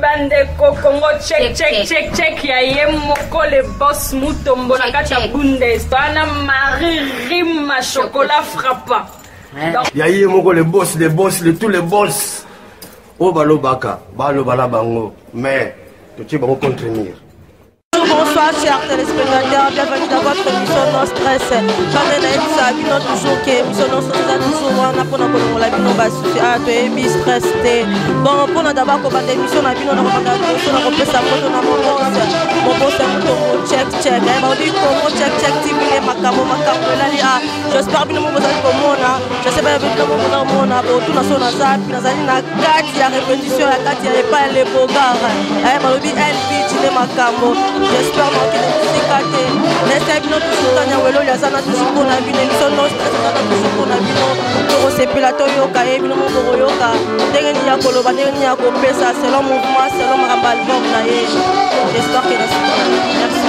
bandeko Congo check ya yemoko le boss Mutombo na kati ya Bundes ana Marie chocolat frappant ya yemoko le boss de tous les boss o balobaka balobala bango mais tu vas contenir. Bonsoir chers téléspectateurs, bienvenue dans votre émission No Stress. Quand on a vu toujours que l'émission No Stress a toujours on a pour la vie on va souffrir de stress. Bon pour nous d'abord comme l'émission on a vu on a repris sa photo dans mon boss mon check. On dit comment check TV les macamo là j'espère bien mon boss comme moi je sais pas bien mon mon bon tout na sona za puis na kati ya répétition ya kati ya pas les bogards. Malobi LV les macamo. J'espère que vous éclatez. Laissez nous toujours dans le vélo, il y a ça toujours pour la vie. L'émission non stress, ça toujours pour la vie. Pour ces pilotes yoga, et bien mon yoga. Dernier à Koloba, dernier à Kopesa, selon mon mouvement, selon ma album. J'espère que vous éclatez. Merci.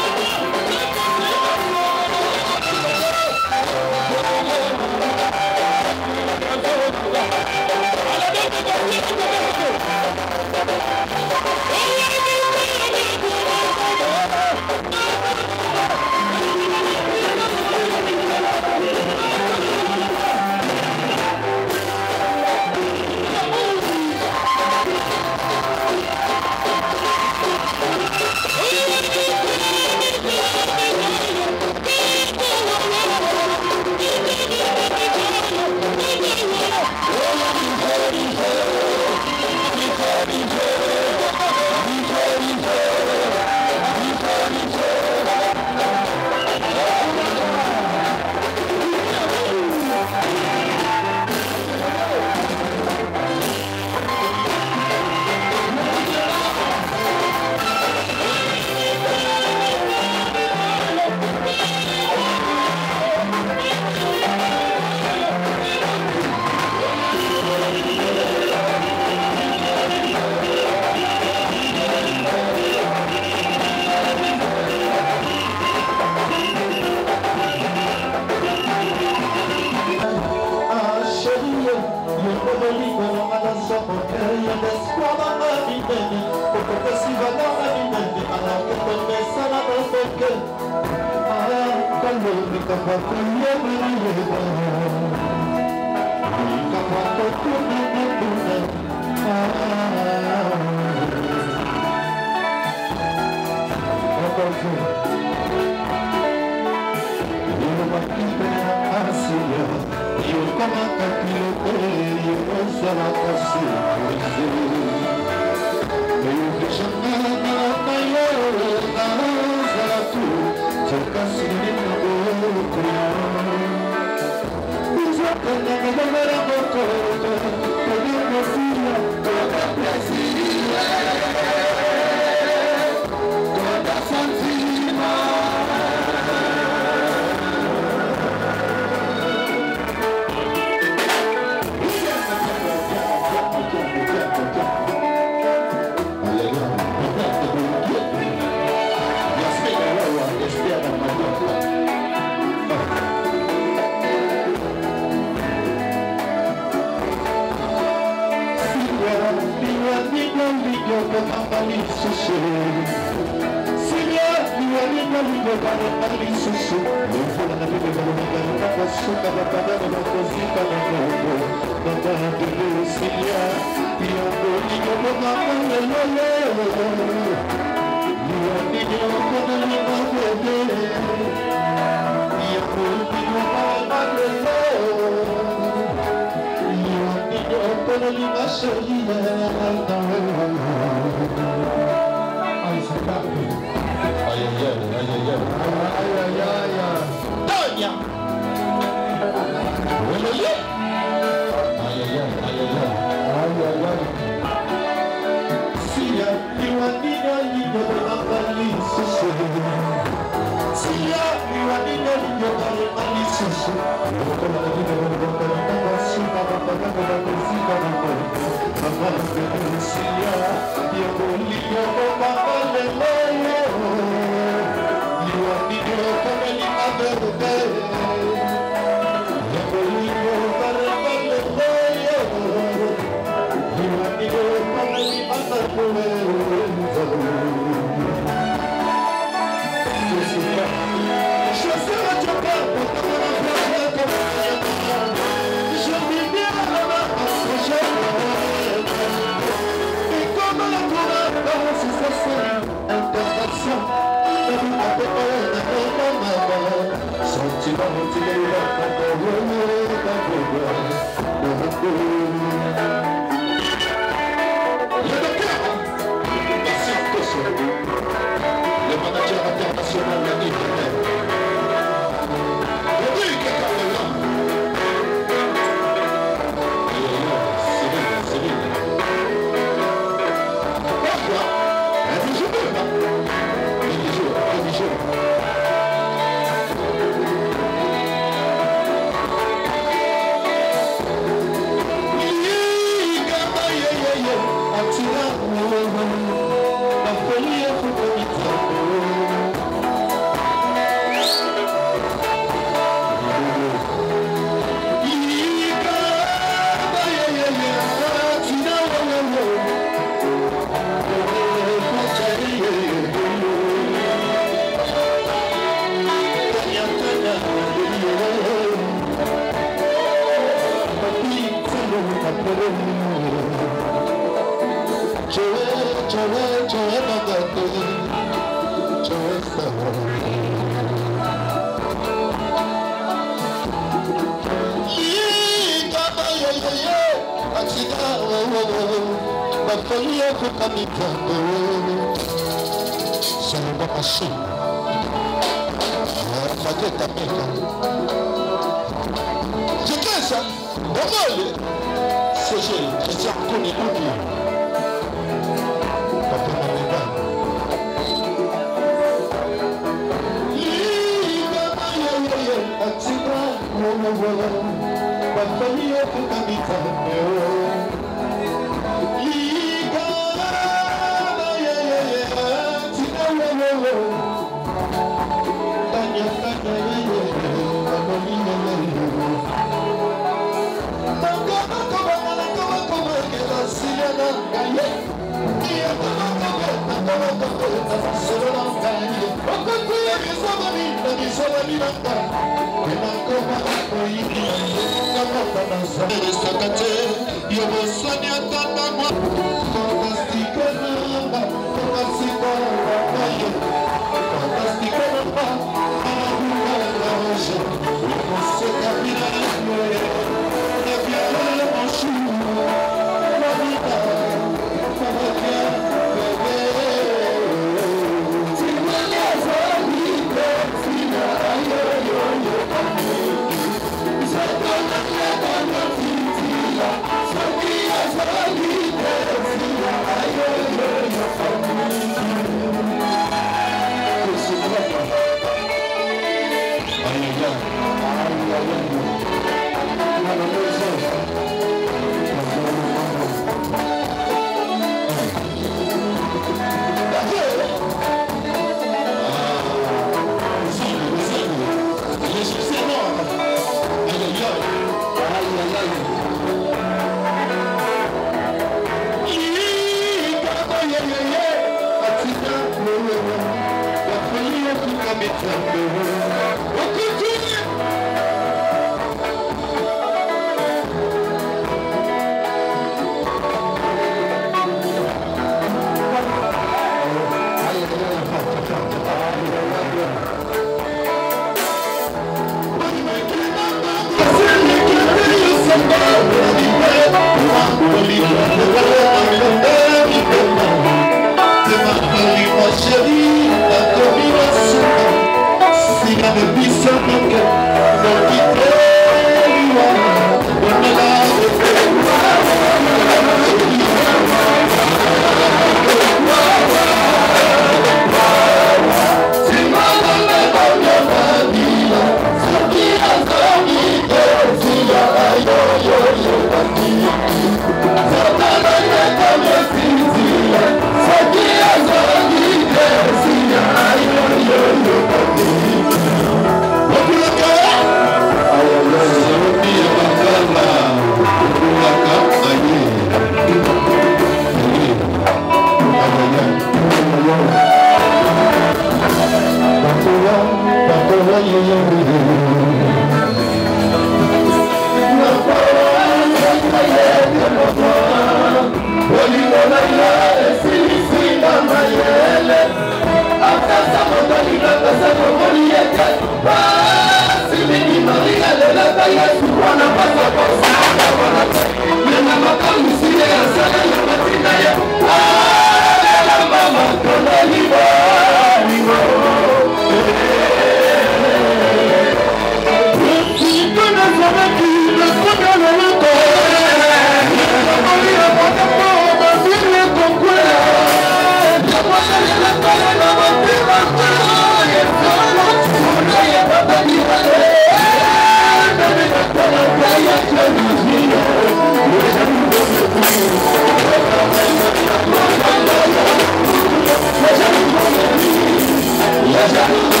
Let's go.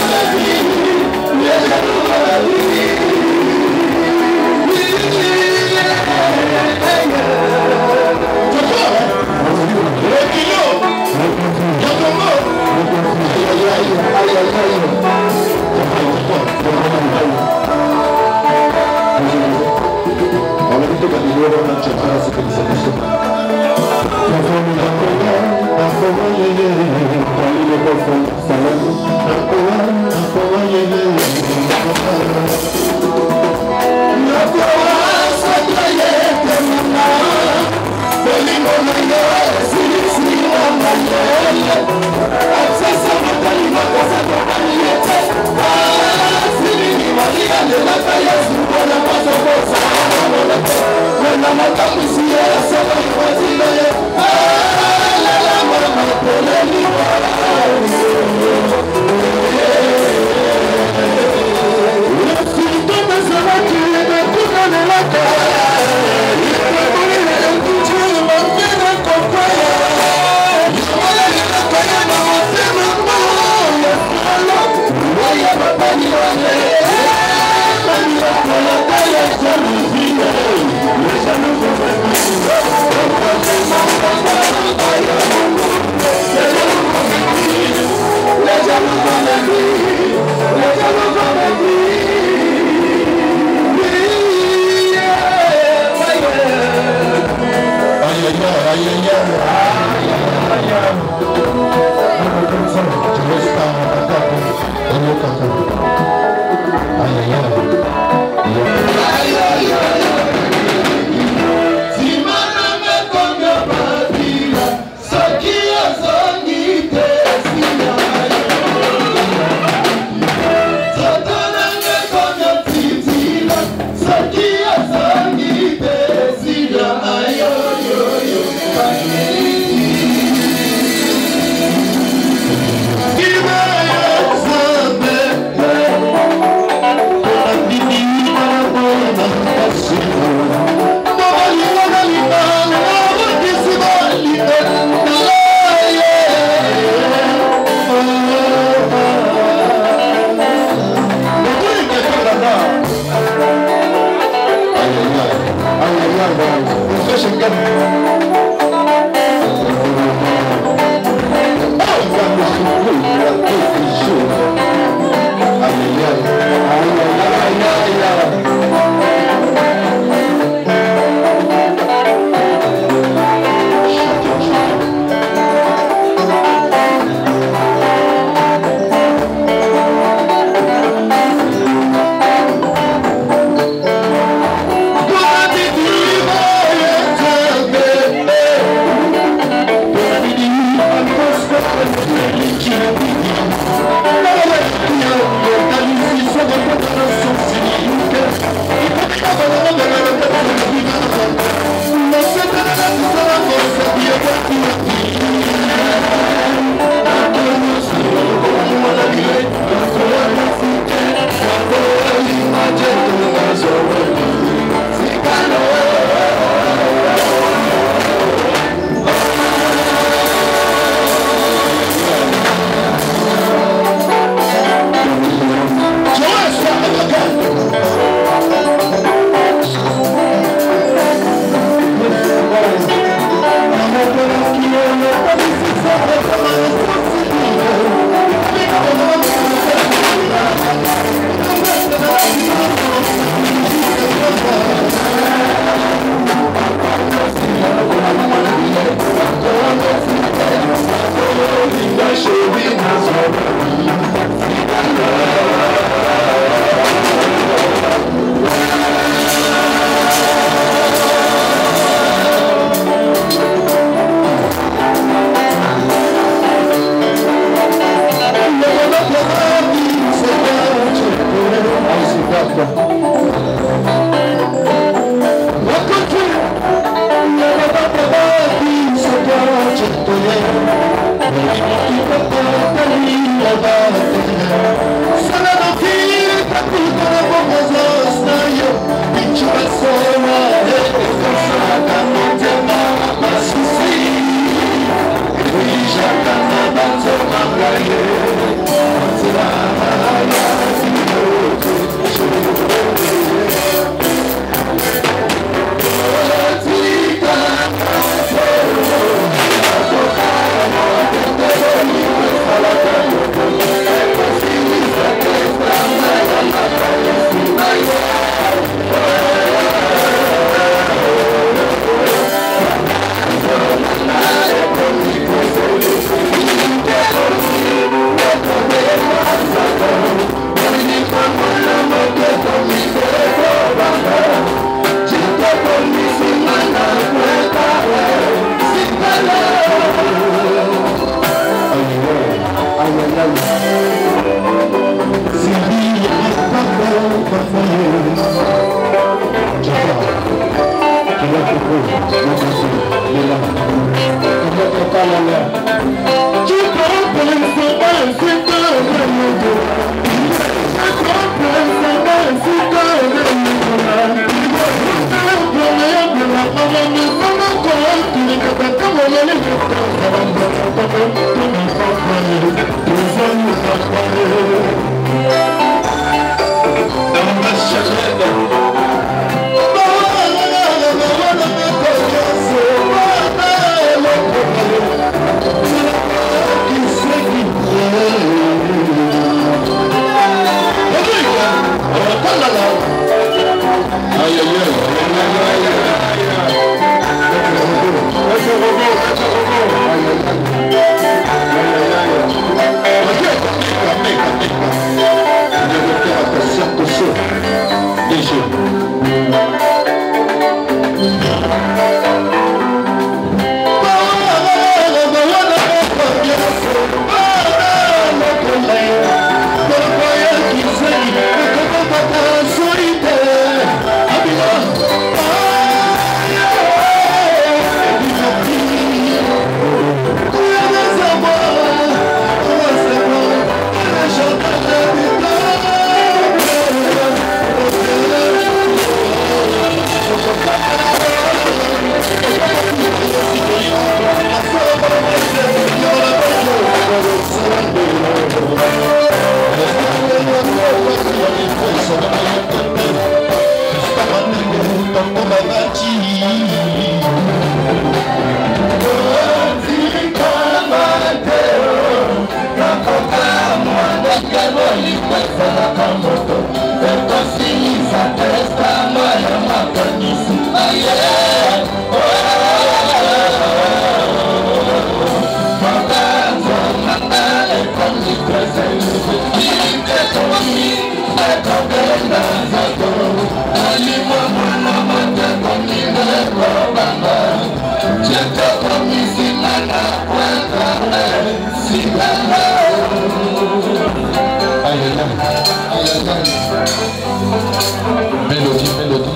Mélodie.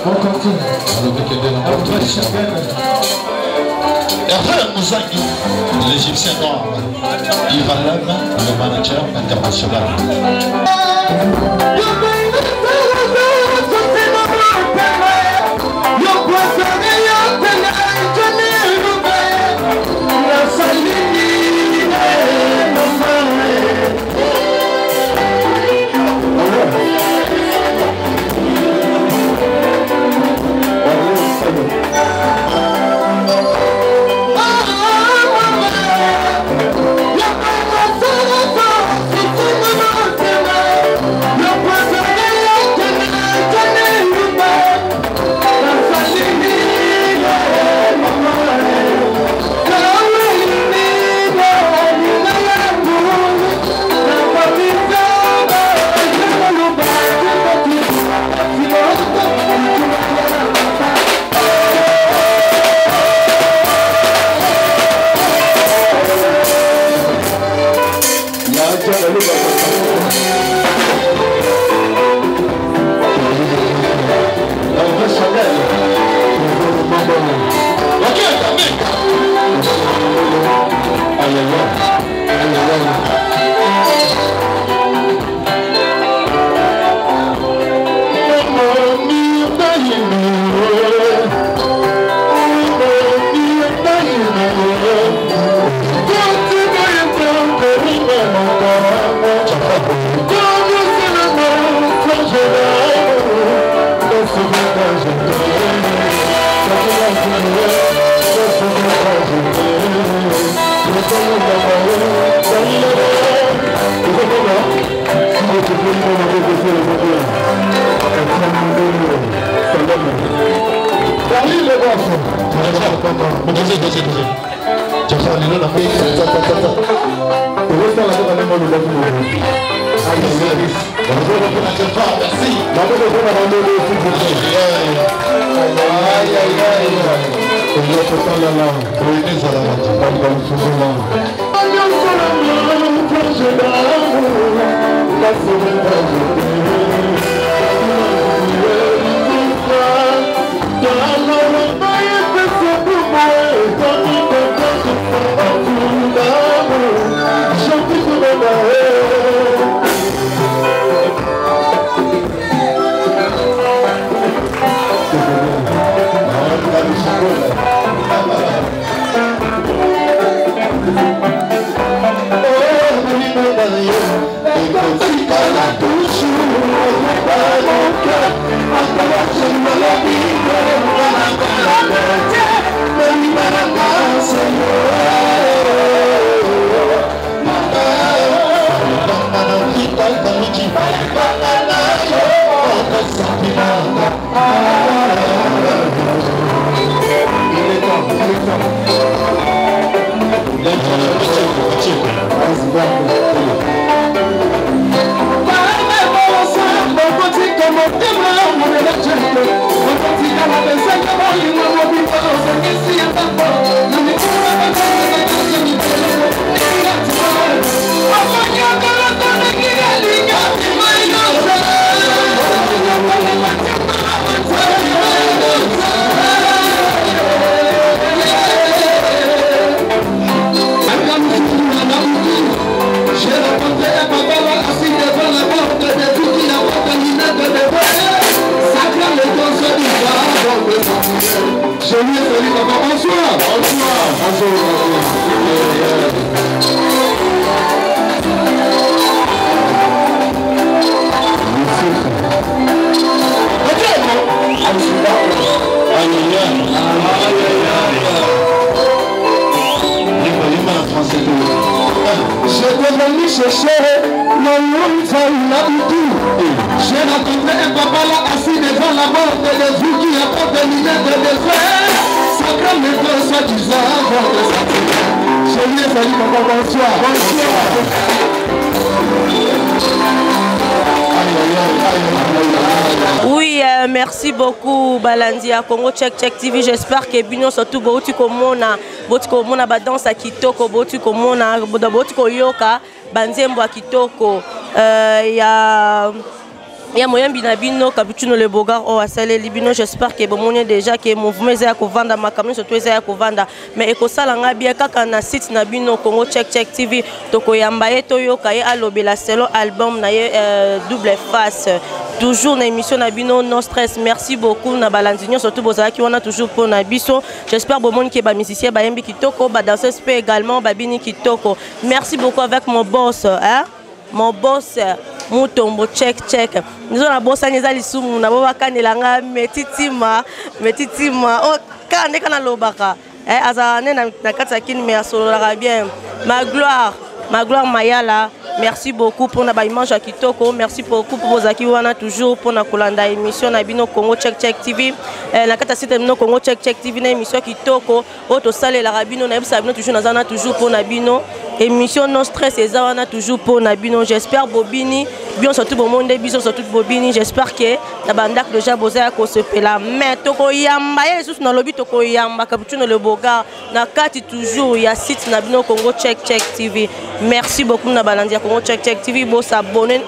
On continue. Hervé Mouzaki, l'Égyptien noir, Ivan Lam, le manager international. I'm Je t'ai venu chercher mon nom, j'ai rencontré un papa là assis devant la mort de vous qui apporte des lunettes de fer. Sacré méthode soi-disant avant de sortir. Je lui ai fallu papa, bonsoir. Oui, merci beaucoup Balandi à Congo Check TV. J'espère que Bino surtout Bouti Komona ba danse à Kitoko, Bouti Komona, Bouti Koyoka, Banzembo à Kitoko. Il y a moyen binabino capituno le bogar au asale libino. J'espère que bon déjà que mouvement est à kovanda ma camion surtout est à kovanda mais ekosala nga bien kaka na site na bino Congo Check TV toko yambaye toyoka ye alobela selo album na ye double face toujours na émission na bino no stress. Merci beaucoup na balandinyo surtout bozala qui on a toujours pour na biso. J'espère bon monde que ba musicien ba yembi kitoko ba danseuse également ba bini kitoko. Merci beaucoup avec mon boss hein, mon boss Mutombo check. Nous avons bossa neza lisumu na baba kanelanga metitima o kande kana lobaka azane na kata kini me asolora bien ma gloire Mayala. Merci beaucoup pour na ba image à kitoko. Merci beaucoup pour vos acquis wana toujours pour na kolanda émission na bino Congo Check TV na kata site bino Congo Check TV na émission kitoko auto sale la rabino na bisa bino toujours na toujours pour na bino émission non stress eza wana toujours pour na bino. J'espère bobini bien surtout bon monde biso surtout bobini. J'espère que na bandak déjà boza ko se pela mais toko yamba ya sous na lobby toko yamba capituno le boga na kati toujours ya site na bino Congo Check TV. Merci beaucoup na balandi Congo Check TV. Bo s'abonner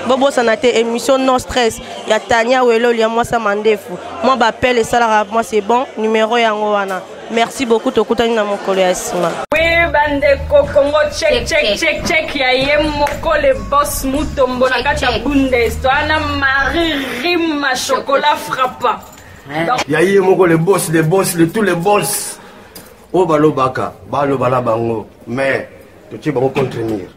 bobo sanate émission non stress ya Tania Welo ya moi ça mandefu moi bapelle ça la moi c'est bon numéro yango wana. Merci beaucoup tokutani na mokolo ya sima. Oui bande Congo Check ya yemoko le boss Mutombo na kata Bundes to ana Marie-Rima chocolat frappant. Ya yemoko le boss des boss de tous les boss. O balo baka balo bala bango mais tu vas contenir.